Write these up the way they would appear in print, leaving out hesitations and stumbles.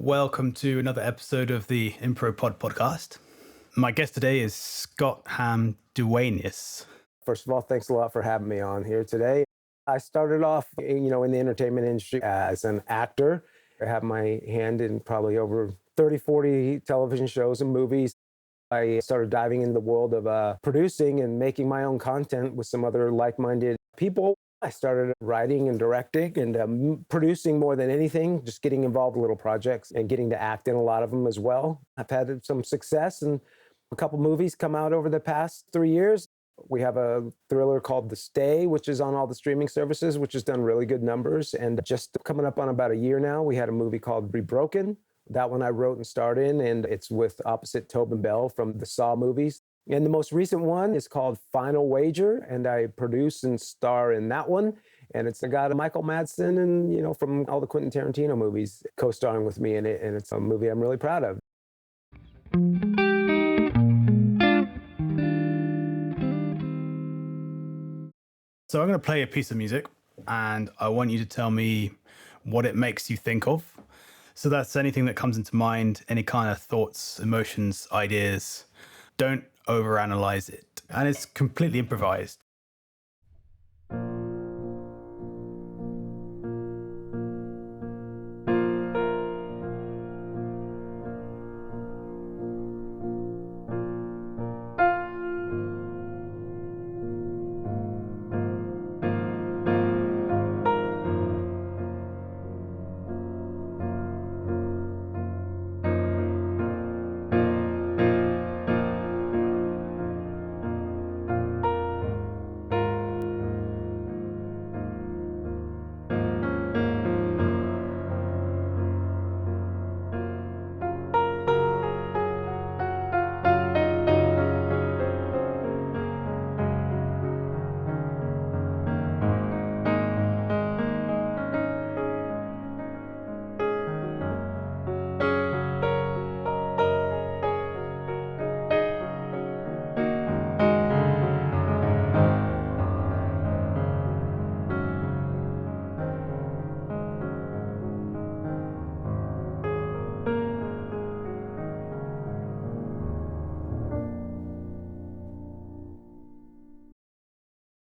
welcome to another episode of the Impropod podcast. My guest today is Scott Hamm Duenas. First of all, thanks a lot for having me on here today. I started off, in the entertainment industry as an actor. I have my hand in probably over 30, 40 television shows and movies. I started diving into the world of producing and making my own content with some other like-minded people. I started writing and directing and producing more than anything, just getting involved in little projects and getting to act in a lot of them as well. I've had some success and a couple movies come out over the past 3 years. We have a thriller called The Stay, which is on all the streaming services, which has done really good numbers. And just coming up on about a year now, we had a movie called ReBroken. That one I wrote and starred in, and it's with opposite Tobin Bell from the Saw movies. And the most recent one is called Final Wager, and I produce and star in that one. And it's got Michael Madsen and, from all the Quentin Tarantino movies co-starring with me in it. And it's a movie I'm really proud of. So I'm going to play a piece of music, and I want you to tell me what it makes you think of. So that's anything that comes into mind, any kind of thoughts, emotions, ideas. Don't overanalyze it. And it's completely improvised.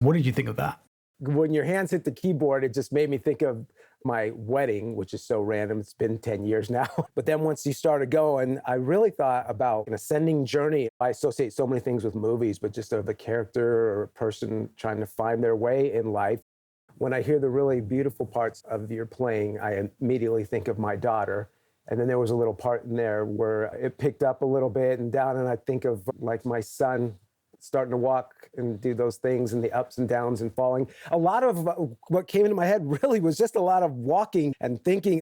What did you think of that? When your hands hit the keyboard, it just made me think of my wedding, which is so random. It's been 10 years now. But then once you started going, I really thought about an ascending journey. I associate so many things with movies, but just of a character or a person trying to find their way in life. When I hear the really beautiful parts of your playing, I immediately think of my daughter. And then there was a little part in there where it picked up a little bit and down, and I think of like my son starting to walk and do those things and the ups and downs and falling. A lot of what came into my head really was just a lot of walking and thinking.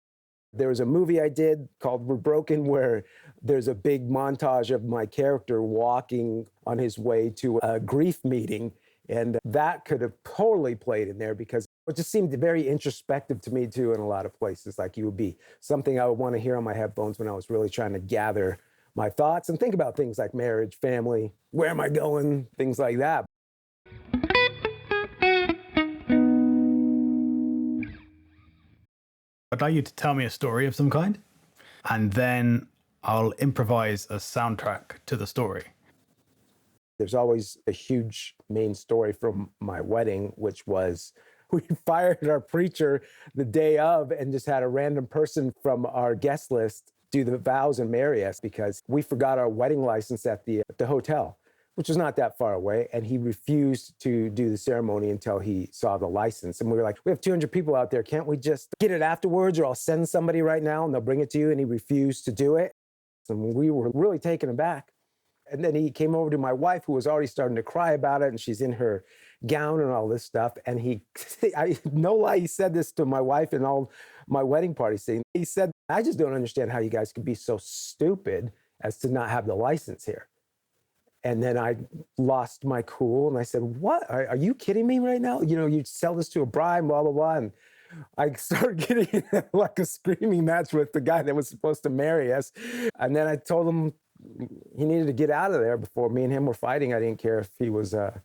There was a movie I did called ReBroken where there's a big montage of my character walking on his way to a grief meeting. And that could have totally played in there because it just seemed very introspective to me too in a lot of places. Like you would be something I would want to hear on my headphones when I was really trying to gather my thoughts and think about things like marriage, family, where am I going, things like that. I'd like you to tell me a story of some kind, and then I'll improvise a soundtrack to the story. There's always a huge main story from my wedding, which was we fired our preacher the day of and just had a random person from our guest list do the vows and marry us because we forgot our wedding license at the hotel, which was not that far away. And he refused to do the ceremony until he saw the license. And we were like, we have 200 people out there. Can't we just get it afterwards, or I'll send somebody right now and they'll bring it to you? And he refused to do it. And we were really taken aback. And then he came over to my wife, who was already starting to cry about it. And she's in her gown and all this stuff. And no lie, he said this to my wife and all my wedding party scene. He said, I just don't understand how you guys could be so stupid as to not have the license here. And then I lost my cool and I said, what? Are you kidding me right now? You sell this to a bride, blah, blah, blah. And I started getting like a screaming match with the guy that was supposed to marry us. And then I told him he needed to get out of there before me and him were fighting. I didn't care if he was a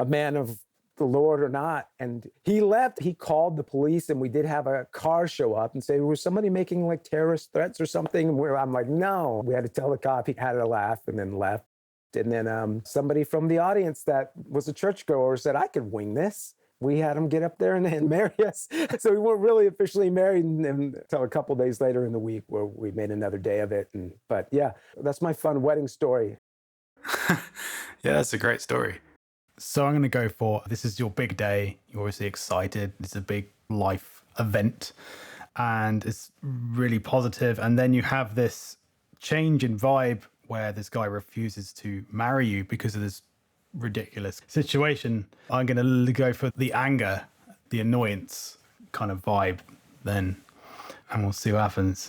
man of the Lord or not. And he left. He called the police, and we did have a car show up and say, was somebody making like terrorist threats or something? And I'm like, no. We had to tell the cop. He had a laugh and then left. And then somebody from the audience that was a churchgoer said, I could wing this. We had him get up there and marry us. So we weren't really officially married until a couple days later in the week where we made another day of it. But yeah, that's my fun wedding story. Yeah, that's a great story. So I'm going to go for, this is your big day. You're obviously excited. It's a big life event and it's really positive. And then you have this change in vibe where this guy refuses to marry you because of this ridiculous situation. I'm going to go for the anger, the annoyance kind of vibe then, and we'll see what happens.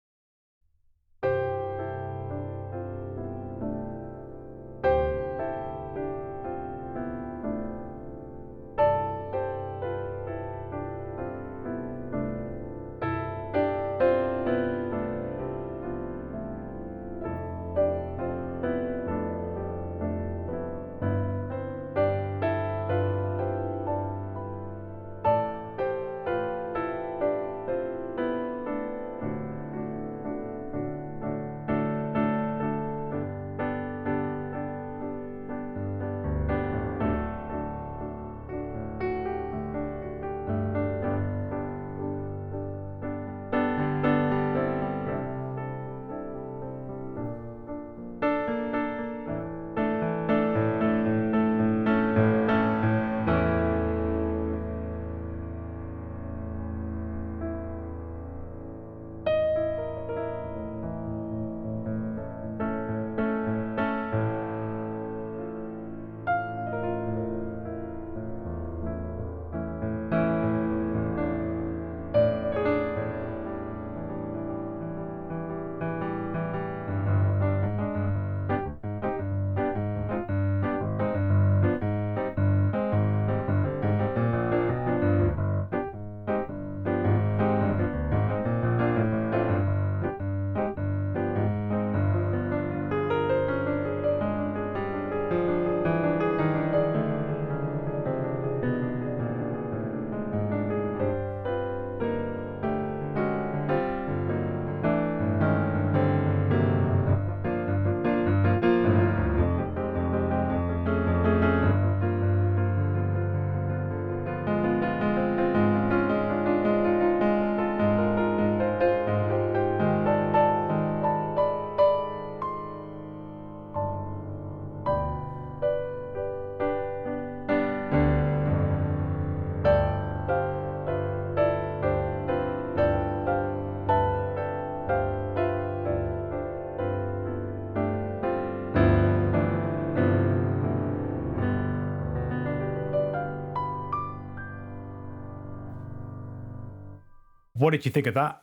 What did you think of that?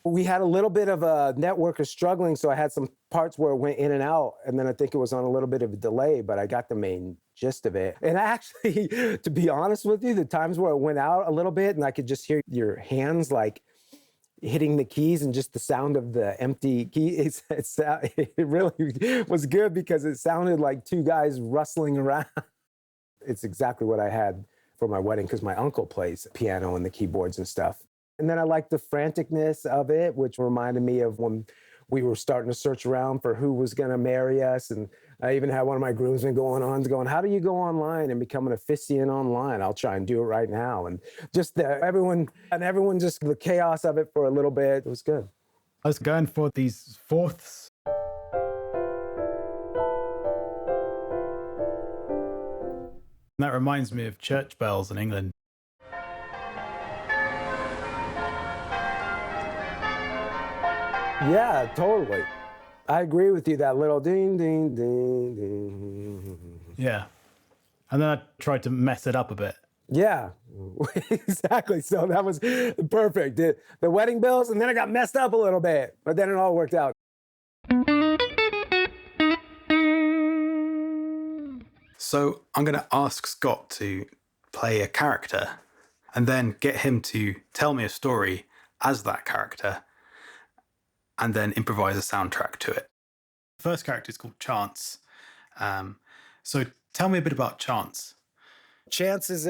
We had a little bit of a network of struggling, so I had some parts where it went in and out, and then I think it was on a little bit of a delay, but I got the main gist of it. And actually, to be honest with you, the times where it went out a little bit and I could just hear your hands like hitting the keys and just the sound of the empty key, it really was good because it sounded like two guys rustling around. It's exactly what I had for my wedding because my uncle plays piano and the keyboards and stuff. And then I liked the franticness of it, which reminded me of when we were starting to search around for who was going to marry us. And I even had one of my groomsmen going, how do you go online and become an officiant online? I'll try and do it right now. And just everyone, just the chaos of it for a little bit. It was good. I was going for these fourths. That reminds me of church bells in England. Yeah, totally. I agree with you, that little ding, ding, ding, ding. Yeah. And then I tried to mess it up a bit. Yeah, exactly. So that was perfect. The wedding bells, and then I got messed up a little bit, but then it all worked out. So I'm going to ask Scott to play a character and then get him to tell me a story as that character and then improvise a soundtrack to it. The first character is called Chance. So tell me a bit about Chance. Chance is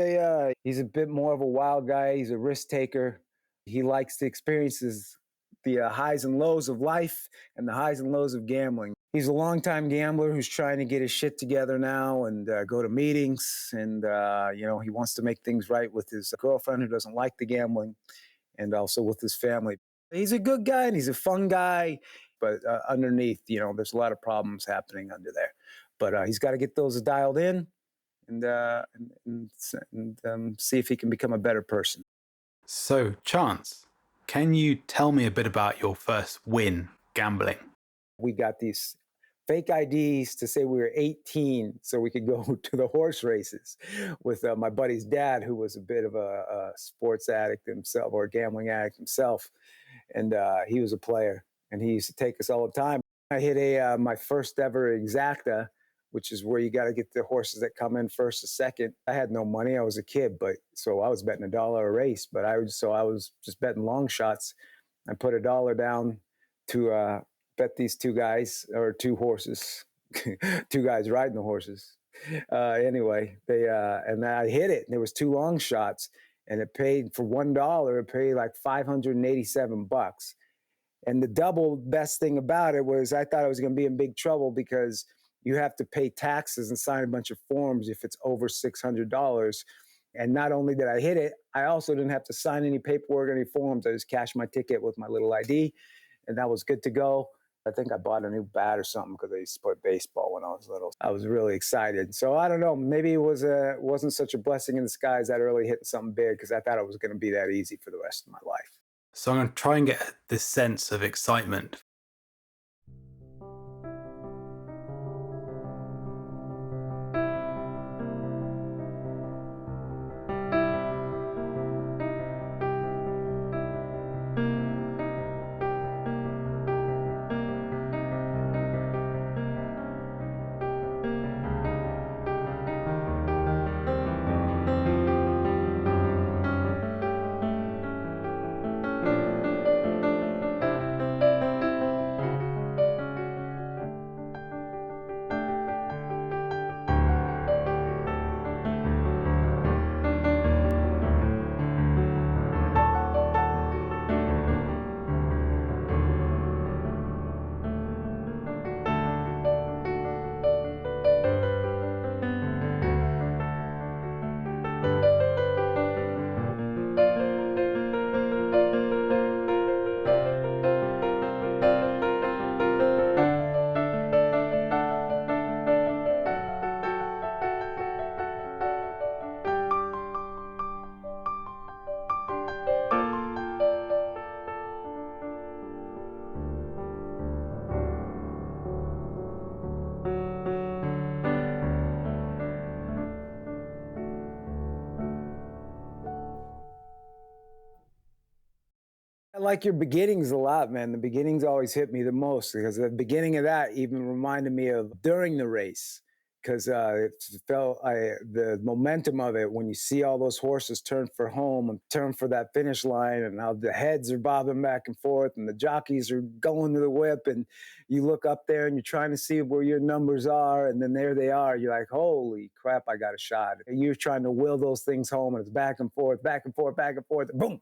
he's a bit more of a wild guy. He's a risk taker. He likes to experience the highs and lows of life and the highs and lows of gambling. He's a longtime gambler who's trying to get his shit together now and go to meetings. And, he wants to make things right with his girlfriend who doesn't like the gambling, and also with his family. He's a good guy and he's a fun guy, but underneath, there's a lot of problems happening under there. But he's got to get those dialed in and see if he can become a better person. So, Chance, can you tell me a bit about your first win gambling? We got these fake IDs to say we were 18 so we could go to the horse races with my buddy's dad, who was a bit of a sports addict himself, or a gambling addict himself. And he was a player, and he used to take us all the time. I hit my first ever exacta, which is where you got to get the horses that come in first or second. I had no money. I was a kid, so I was betting $1 a race, but I was just betting long shots. I put $1 down to bet these two guys, or two horses, two guys riding the horses. Anyway, and I hit it. And there was 2 long shots, and it paid for $1. It paid like $587. And the double best thing about it was I thought I was going to be in big trouble, because you have to pay taxes and sign a bunch of forms if it's over $600. And not only did I hit it, I also didn't have to sign any paperwork or any forms. I just cashed my ticket with my little ID, and that was good to go. I think I bought a new bat or something because I used to play baseball when I was little. I was really excited. So I don't know, maybe it wasn't such a blessing in disguise that early hitting something big, because I thought it was going to be that easy for the rest of my life. So I'm going to try and get this sense of excitement. I like your beginnings a lot, man. The beginnings always hit me the most, because the beginning of that even reminded me of during the race, because it felt the momentum of it when you see all those horses turn for home and turn for that finish line, and how the heads are bobbing back and forth and the jockeys are going to the whip, and you look up there and you're trying to see where your numbers are, and then there they are. You're like, holy crap, I got a shot. And you're trying to will those things home, and it's back and forth, back and forth, back and forth, boom.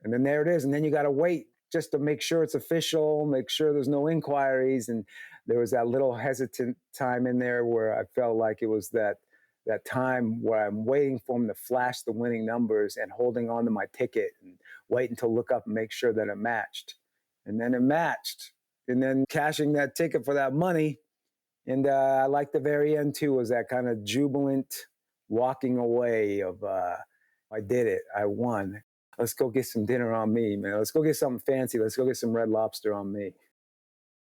And then there it is. And then you got to wait just to make sure it's official, make sure there's no inquiries. And there was that little hesitant time in there where I felt like it was that time where I'm waiting for him to flash the winning numbers and holding on to my ticket and waiting to look up and make sure that it matched. And then it matched. And then cashing that ticket for that money. And I like the very end too, was that kind of jubilant walking away of, I did it, I won. Let's go get some dinner on me, man. Let's go get something fancy. Let's go get some Red Lobster on me.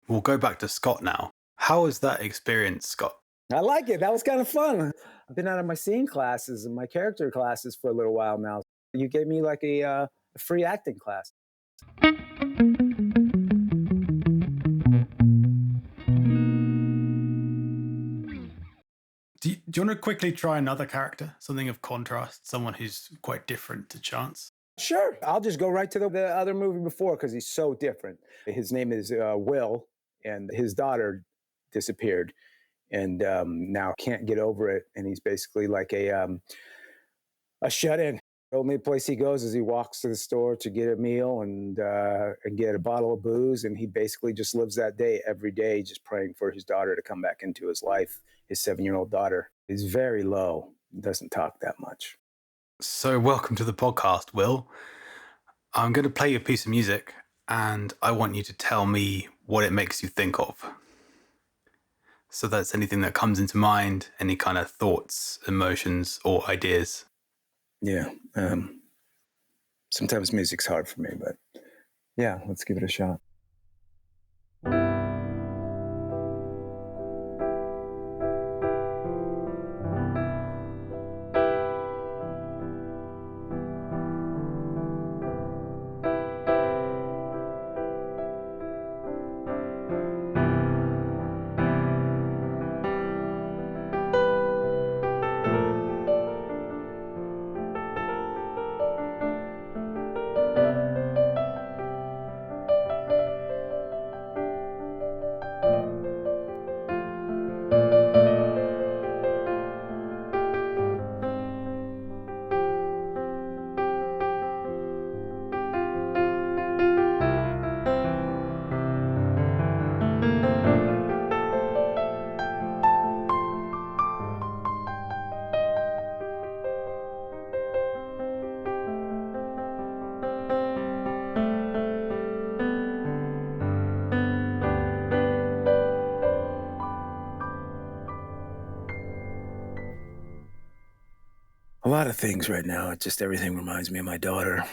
We'll go back to Scott now. How was that experience, Scott? I like it. That was kind of fun. I've been out of my scene classes and my character classes for a little while now. You gave me like a free acting class. Do you want to quickly try another character? Something of contrast, someone who's quite different to Chance? Sure. I'll just go right to the other movie before, because he's so different. His name is Will, and his daughter disappeared. and now can't get over it. And he's basically like a shut-in. The only place he goes is he walks to the store to get a meal and get a bottle of booze. And he basically just lives that day every day, just praying for his daughter to come back into his life, his 7-year-old daughter. He's very low, doesn't talk that much. So welcome to the podcast, Will. I'm going to play you a piece of music and I want you to tell me what it makes you think of. So that's anything that comes into mind, any kind of thoughts, emotions, or ideas. Yeah. Sometimes music's hard for me, but yeah, let's give it a shot. A lot of things right now. Just everything reminds me of my daughter,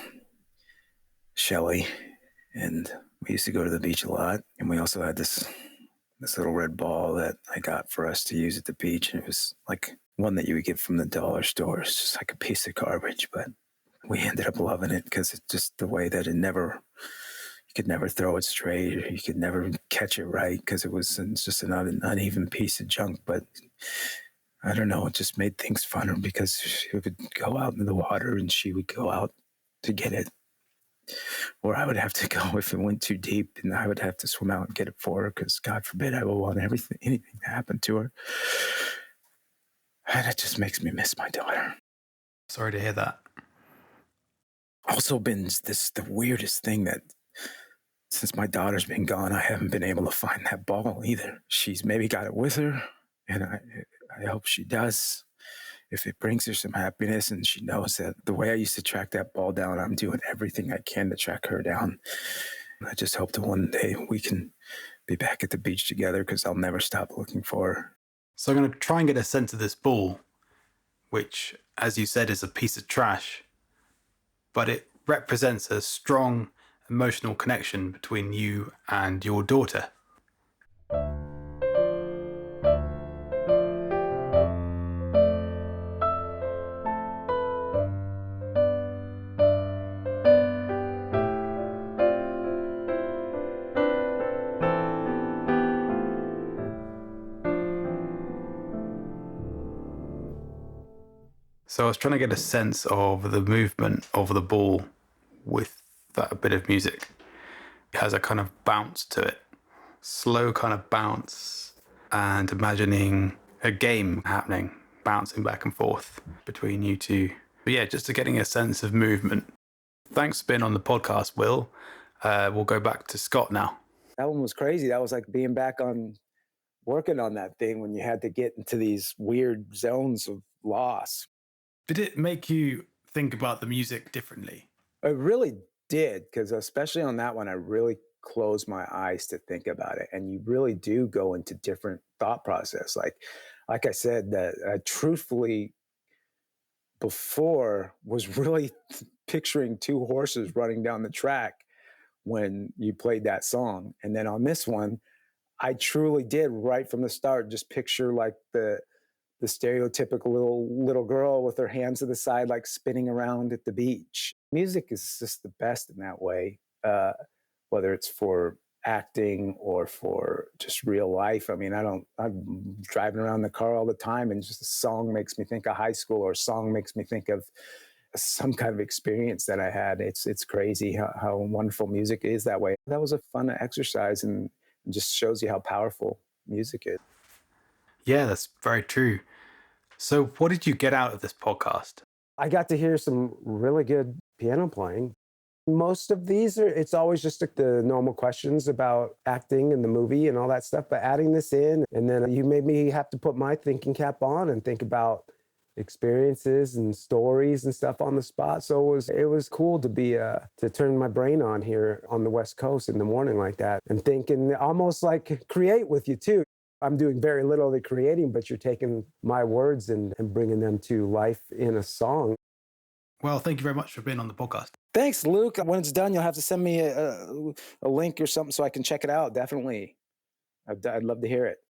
Shelly. And we used to go to the beach a lot. And we also had this little red ball that I got for us to use at the beach. And it was like one that you would get from the dollar store. It's just like a piece of garbage. But we ended up loving it because it's just the way that you could never throw it straight. Or you could never catch it right because it's just an uneven piece of junk. But I don't know, it just made things funner because she would go out in the water and she would go out to get it. Or I would have to go if it went too deep and I would have to swim out and get it for her because God forbid I would want anything to happen to her. And it just makes me miss my daughter. Sorry to hear that. Also been the weirdest thing that since my daughter's been gone, I haven't been able to find that ball either. She's maybe got it with her and I hope she does. If it brings her some happiness and she knows that the way I used to track that ball down, I'm doing everything I can to track her down. I just hope that one day we can be back at the beach together because I'll never stop looking for her. So I'm going to try and get a sense of this ball, which, as you said, is a piece of trash, but it represents a strong emotional connection between you and your daughter. So I was trying to get a sense of the movement of the ball with that bit of music. It has a kind of bounce to it, slow kind of bounce, and imagining a game happening, bouncing back and forth between you two. But yeah, just to getting a sense of movement. Thanks for being on the podcast, Will. We'll go back to Scott now. That one was crazy. That was like being back on working on that thing when you had to get into these weird zones of loss. Did it make you think about the music differently? It really did, because especially on that one, I really closed my eyes to think about it. And you really do go into different thought process. Like I said, that I truthfully before was really picturing two horses running down the track when you played that song. And then on this one, I truly did right from the start just picture like the stereotypical little girl with her hands to the side, like spinning around at the beach. Music is just the best in that way, whether it's for acting or for just real life. I mean, I'm driving around the car all the time and just a song makes me think of high school, or a song makes me think of some kind of experience that I had. It's crazy how wonderful music is that way. That was a fun exercise and just shows you how powerful music is. Yeah, that's very true. So, what did you get out of this podcast? I got to hear some really good piano playing. Most of these are, it's always just like the normal questions about acting and the movie and all that stuff, but adding this in, and then you made me have to put my thinking cap on and think about experiences and stories and stuff on the spot. So it was cool to be to turn my brain on here on the West Coast in the morning like that and think and almost like create with you too. I'm doing very little of the creating, but you're taking my words and bringing them to life in a song. Well, thank you very much for being on the podcast. Thanks, Luke. When it's done, you'll have to send me a link or something so I can check it out. Definitely. I'd love to hear it.